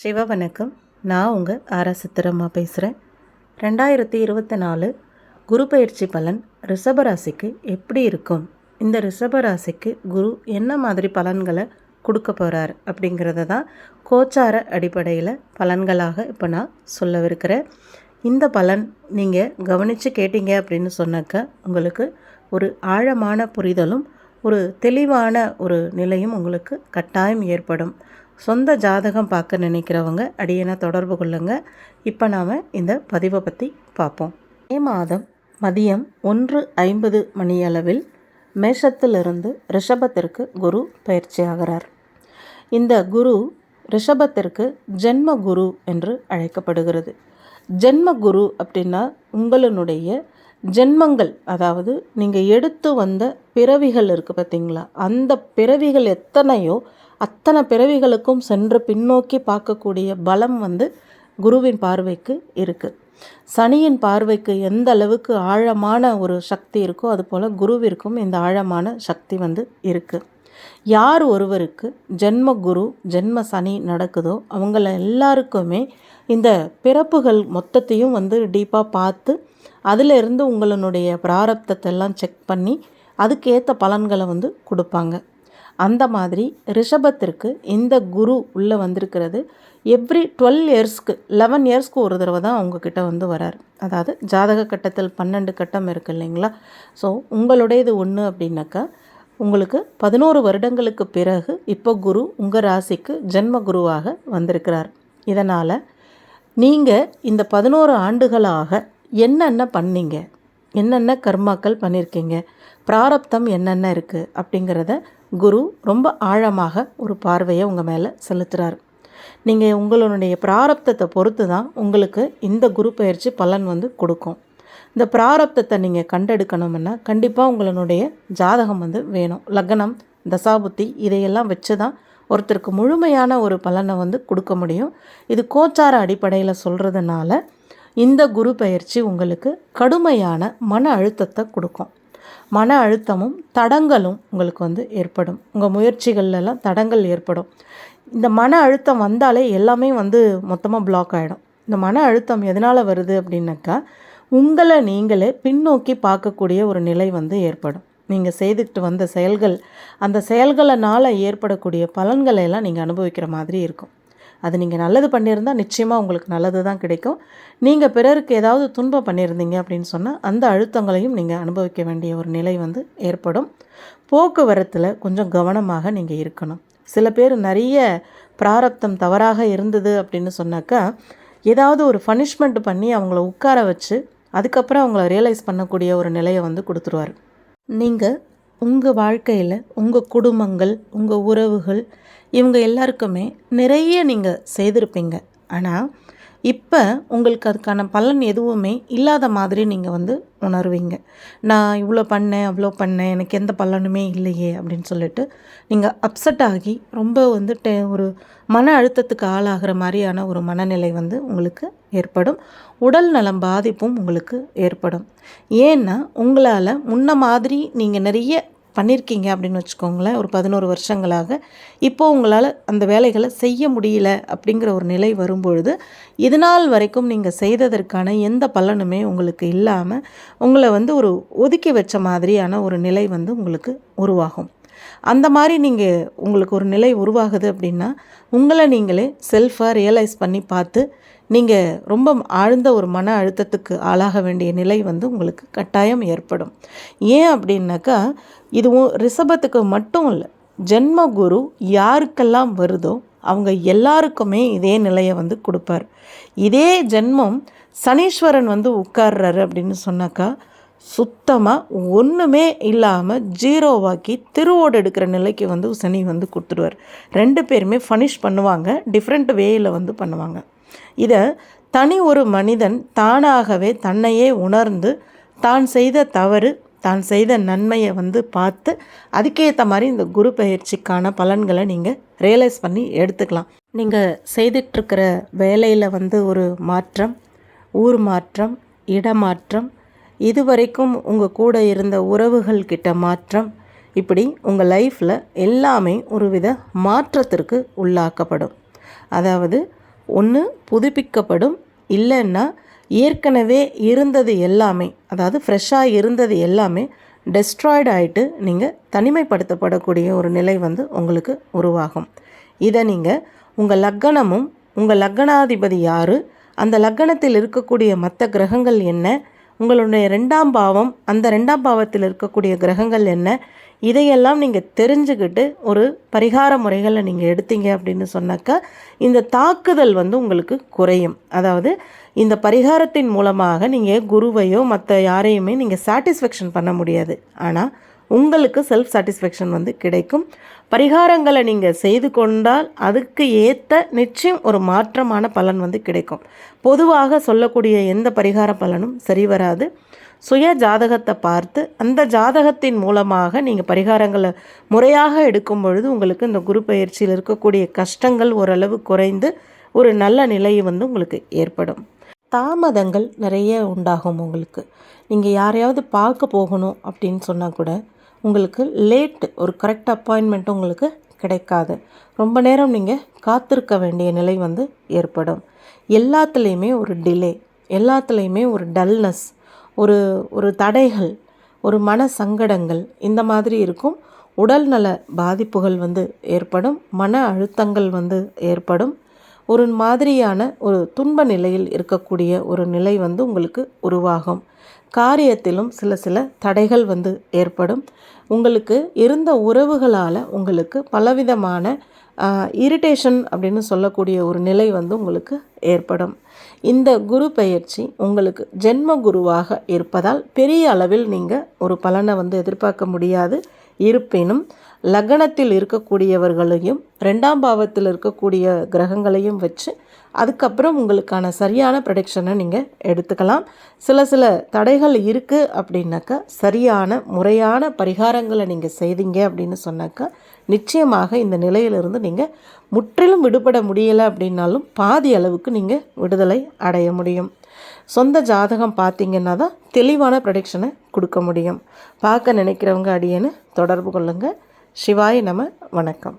சிவ வணக்கம். நான் உங்கள் சித்திரம்மா பேசுகிறேன். 2024 குரு பயிற்சி பலன் ரிஷபராசிக்கு எப்படி இருக்கும், இந்த ரிஷபராசிக்கு குரு என்ன மாதிரி பலன்களை கொடுக்க போகிறார் அப்படிங்கிறத தான் கோச்சார அடிப்படையில் பலன்களாக இப்போ நான் சொல்லவிருக்கிறேன். இந்த பலன் நீங்கள் கவனித்து கேட்டீங்க அப்படின்னு சொன்னாக்க உங்களுக்கு ஒரு ஆழமான புரிதலும் ஒரு தெளிவான ஒரு நிலையும் உங்களுக்கு கட்டாயம் ஏற்படும். சொந்த ஜாதகம் பார்க்க நினைக்கிறவங்க அடியனை தொடர்பு கொள்ளுங்க. இப்போ நாம் இந்த பதிவை பற்றி பார்ப்போம். மே மாதம் மதியம் 1:50 மணியளவில் மேஷத்திலிருந்து ரிஷபத்திற்கு குரு பயிற்சி ஆகிறார். இந்த குரு ரிஷபத்திற்கு ஜென்ம குரு என்று அழைக்கப்படுகிறது. ஜென்ம குரு அப்படின்னா உங்களுடைய ஜென்மங்கள், அதாவது நீங்கள் எடுத்து வந்த பிறவிகள் இருக்குது பார்த்தீங்களா, அந்த பிறவிகள் எத்தனையோ அத்தனை பிறவிகளுக்கும் சென்று பின்னோக்கி பார்க்கக்கூடிய பலம் குருவின் பார்வைக்கு இருக்குது. சனியின் பார்வைக்கு எந்த அளவுக்கு ஆழமான ஒரு சக்தி இருக்கோ அதுபோல் குருவிற்கும் இந்த ஆழமான சக்தி இருக்குது. யார் ஒருவருக்கு ஜென்ம குரு ஜென்ம சனி நடக்குதோ அவங்கள எல்லாருக்குமே இந்த பிறப்புகள் மொத்தத்தையும் டீப்பாக பார்த்து அதிலிருந்து உங்களுடைய பிராரப்தத்தை எல்லாம் செக் பண்ணி அதுக்கேற்ற பலன்களை கொடுப்பாங்க. அந்த மாதிரி ரிஷபத்திற்கு இந்த குரு உள்ளே வந்திருக்கிறது. எவ்ரி 12 இயர்ஸ்க்கு 11 இயர்ஸ்க்கு ஒரு தடவை தான் அவங்கக்கிட்ட வரார். அதாவது ஜாதக கட்டத்தில் 12 கட்டம் இருக்குது இல்லைங்களா. ஸோ உங்களுடையது ஒன்று அப்படின்னாக்கா உங்களுக்கு 11 வருடங்களுக்கு பிறகு இப்போ குரு உங்கள் ராசிக்கு ஜென்ம குருவாக வந்திருக்கிறார். இதனால் நீங்கள் இந்த 11 ஆண்டுகளாக என்னென்ன பண்ணீங்க, என்னென்ன கர்மாக்கள் பண்ணியிருக்கீங்க, பிராரப்தம் என்னென்ன இருக்குது அப்படிங்கிறத குரு ரொம்ப ஆழமாக ஒரு பார்வையை உங்கள் மேலே செலுத்துகிறார். நீங்கள் உங்களுடைய பிராரப்தத்தை பொறுத்து தான் உங்களுக்கு இந்த குரு பயிற்சி பலன் கொடுக்கும். இந்த பிராரப்தத்தை நீங்கள் கண்டெடுக்கணும்னா கண்டிப்பாக உங்களுடைய ஜாதகம் வேணும். லக்னம், தசாபுத்தி இதையெல்லாம் வச்சு தான் ஒருத்தருக்கு முழுமையான ஒரு பலனை கொடுக்க முடியும். இது கோச்சார அடிப்படையில் சொல்கிறதுனால இந்த குரு பயிற்சி உங்களுக்கு கடுமையான மன அழுத்தத்தை கொடுக்கும். மன அழுத்தமும் தடங்களும் உங்களுக்கு ஏற்படும். உங்கள் முயற்சிகள்லாம் தடங்கள் ஏற்படும். இந்த மன அழுத்தம் வந்தாலே எல்லாமே மொத்தமாக பிளாக் ஆகிடும். இந்த மன அழுத்தம் எதனால் வருது அப்படின்னாக்கா உங்களை நீங்களே பின்னோக்கி பார்க்கக்கூடிய ஒரு நிலை ஏற்படும். நீங்கள் செய்துக்கிட்டு வந்த செயல்கள், அந்த செயல்களினால் ஏற்படக்கூடிய பலன்களை எல்லாம் நீங்கள் அனுபவிக்கிற மாதிரி இருக்கும். அது நீங்கள் நல்லது பண்ணியிருந்தால் நிச்சயமாக உங்களுக்கு நல்லது தான் கிடைக்கும். நீங்கள் பிறருக்கு ஏதாவது துன்பம் பண்ணியிருந்தீங்க அப்படின்னு சொன்னால் அந்த அழுத்தங்களையும் நீங்கள் அனுபவிக்க வேண்டிய ஒரு நிலை ஏற்படும். போக்குவரத்தில் கொஞ்சம் கவனமாக நீங்கள் இருக்கணும். சில பேர் நிறைய பிராரப்தம் தவறாக இருந்தது அப்படின்னு சொன்னாக்கா ஏதாவது ஒரு பனிஷ்மெண்ட் பண்ணி அவங்கள உட்கார வச்சு அதுக்கப்புறம் அவங்கள ரியலைஸ் பண்ணக்கூடிய ஒரு நிலையை கொடுத்துருவார். நீங்கள் உங்கள் வாழ்க்கையில் உங்கள் குடும்பங்கள், உங்கள் உறவுகள் இவங்க எல்லாருக்குமே நிறைய நீங்கள் செய்திருப்பீங்க. ஆனால் இப்போ உங்களுக்கு அதுக்கான பலன் எதுவுமே இல்லாத மாதிரி நீங்கள் உணர்வீங்க. நான் இவ்வளோ பண்ணேன், அவ்வளோ பண்ணேன், எனக்கு எந்த பலனுமே இல்லையே அப்படின்னு சொல்லிட்டு நீங்கள் அப்செட் ஆகி ரொம்ப ஒரு மன அழுத்தத்துக்கு ஆளாகிற மாதிரியான ஒரு மனநிலை உங்களுக்கு ஏற்படும். உடல் நலம் பாதிப்பும் உங்களுக்கு ஏற்படும். ஏன்னா உங்களால் முன்ன மாதிரி நீங்கள் நிறைய பண்ணியிருக்கீங்க அப்படின்னு வச்சுக்கோங்களேன். ஒரு 11 வருஷங்களாக இப்போது உங்களால் அந்த வேலைகளை செய்ய முடியல அப்படிங்கிற ஒரு நிலை வரும்பொழுது இதனால் வரைக்கும் நீங்கள் செய்ததற்கான எந்த பலனுமே உங்களுக்கு இல்லாமல் உங்களை ஒரு ஒதுக்கி வச்ச மாதிரியான ஒரு நிலை உங்களுக்கு உருவாகும். அந்த மாதிரி நீங்கள் உங்களுக்கு ஒரு நிலை உருவாகுது அப்படின்னா உங்களை நீங்களே செல்ஃபாக ரியலைஸ் பண்ணி பார்த்து நீங்கள் ரொம்ப ஆழ்ந்த ஒரு மன அழுத்தத்துக்கு ஆளாக வேண்டிய நிலை உங்களுக்கு கட்டாயம் ஏற்படும். ஏன் அப்படின்னாக்கா இதுவும் ரிஷபத்துக்கு மட்டும் இல்லை, ஜென்ம குரு யாருக்கெல்லாம் வருதோ அவங்க எல்லாருக்குமே இதே நிலையை கொடுப்பார். இதே ஜென்மம் சனீஸ்வரன் உட்கார்றாரு அப்படின்னு சொன்னாக்கா சுத்தமாக ஒன்றுமே இல்லாமல் ஜீரோவாக்கி திருவோடு எடுக்கிற நிலைக்கு சனி கொடுத்துடுவார். 2 பேருமே ஃபனிஷ் பண்ணுவாங்க, டிஃப்ரெண்ட் வேயில் பண்ணுவாங்க. இதை தனி ஒரு மனிதன் தானாகவே தன்னையே உணர்ந்து தான் செய்த தவறு, தான் செய்த நன்மையை பார்த்து அதுக்கேற்ற மாதிரி இந்த குரு பயிற்சிக்கான பலன்களை நீங்கள் ரியலைஸ் பண்ணி எடுத்துக்கலாம். நீங்கள் செய்துட்ருக்கிற வேலையில் ஒரு மாற்றம், ஊர் மாற்றம், இடமாற்றம், இதுவரைக்கும் உங்கள் கூட இருந்த உறவுகள் கிட்ட மாற்றம், இப்படி உங்கள் லைஃப்பில் எல்லாமே ஒரு வித மாற்றத்திற்கு உள்ளாக்கப்படும். அதாவது ஒன்று புதுப்பிக்கப்படும், இல்லைன்னா ஏற்கனவே இருந்தது எல்லாமே, அதாவது ஃப்ரெஷ்ஷாக இருந்தது எல்லாமே டெஸ்ட்ராய்டு ஆகிட்டு நீங்கள் தனிமைப்படுத்தப்படக்கூடிய ஒரு நிலை வந்து உங்களுக்கு உருவாகும். இதை நீங்கள் உங்கள் லக்கணமும் உங்கள் லக்கணாதிபதி யார், அந்த லக்கணத்தில் இருக்கக்கூடிய மற்ற கிரகங்கள் என்ன, உங்களுடைய 2ஆம் பாவம், அந்த 2ஆம் பாவத்தில் இருக்கக்கூடிய கிரகங்கள் என்ன, இதையெல்லாம் நீங்கள் தெரிஞ்சுக்கிட்டு ஒரு பரிகார முறைகளை நீங்கள் எடுத்தீங்க அப்படின்னு சொன்னாக்கா இந்த தாக்குதல் வந்து உங்களுக்கு குறையும். அதாவது இந்த பரிகாரத்தின் மூலமாக நீங்கள் குருவையோ மற்ற யாரையுமே நீங்கள் சாட்டிஸ்ஃபேக்ஷன் பண்ண முடியாது. ஆனால் உங்களுக்கு செல்ஃப் சாட்டிஸ்ஃபேக்ஷன் வந்து கிடைக்கும். பரிகாரங்களை நீங்கள் செய்து கொண்டால் அதுக்கு ஏற்ற நிச்சயம் ஒரு மாற்றமான பலன் வந்து கிடைக்கும். பொதுவாக சொல்லக்கூடிய எந்த பரிகார பலனும் சரி வராது. சுய ஜாதகத்தை பார்த்து அந்த ஜாதகத்தின் மூலமாக நீங்கள் பரிகாரங்களை முறையாக எடுக்கும் பொழுது உங்களுக்கு இந்த குரு பயிற்சியில் இருக்கக்கூடிய கஷ்டங்கள் ஓரளவு குறைந்து ஒரு நல்ல நிலை வந்து உங்களுக்கு ஏற்படும். தாமதங்கள் நிறைய உண்டாகும். உங்களுக்கு நீங்கள் யாரையாவது பார்க்க போகணும் அப்படின்னு சொன்னால் கூட உங்களுக்கு லேட், ஒரு கரெக்ட் அப்பாயின்மெண்ட் உங்களுக்கு கிடைக்காது. ரொம்ப நேரம் நீங்கள் காத்திருக்க வேண்டிய நிலை வந்து ஏற்படும். எல்லாத்துலேயுமே ஒரு டிலே, எல்லாத்துலேயுமே ஒரு டல்னஸ், ஒரு தடைகள், ஒரு மன சங்கடங்கள் இந்த மாதிரி இருக்கும். உடல்நல பாதிப்புகள் வந்து ஏற்படும், மன அழுத்தங்கள் வந்து ஏற்படும். ஒரு மாதிரியான ஒரு துன்ப நிலையில் இருக்கக்கூடிய ஒரு நிலை வந்து உங்களுக்கு உருவாகும். காரியத்திலும் சில தடைகள் வந்து ஏற்படும். உங்களுக்கு இருந்த உறவுகளால் உங்களுக்கு பலவிதமான இரிட்டேஷன் அப்படின்னு சொல்லக்கூடிய ஒரு நிலை வந்து உங்களுக்கு ஏற்படும். இந்த குரு பெயர்ச்சி உங்களுக்கு ஜென்ம குருவாக இருப்பதால் பெரிய அளவில் நீங்கள் ஒரு பலனை வந்து எதிர்பார்க்க முடியாது. இருப்பினும் லக்னத்தில் இருக்கக்கூடியவர்களையும் 2ஆம் பாவத்தில் இருக்கக்கூடிய கிரகங்களையும் வச்சு அதுக்கப்புறம் உங்களுக்கான சரியான ப்ரெடிக்ஷனை நீங்கள் எடுத்துக்கலாம். சில தடைகள் இருக்குது அப்படின்னாக்கா சரியான முறையான பரிகாரங்களை நீங்கள் செய்தீங்க அப்படின்னு சொன்னாக்கா நிச்சயமாக இந்த நிலையிலிருந்து நீங்கள் முற்றிலும் விடுபட முடியலை அப்படின்னாலும் பாதி அளவுக்கு நீங்கள் விடுதலை அடைய முடியும். சொந்த ஜாதகம் பார்த்தீங்கன்னா தான் தெளிவான ப்ரெடிக்ஷனை கொடுக்க முடியும். பார்க்க நினைக்கிறவங்க அடியேன்னு தொடர்பு கொள்ளுங்கள். சிவாய நம. வணக்கம்.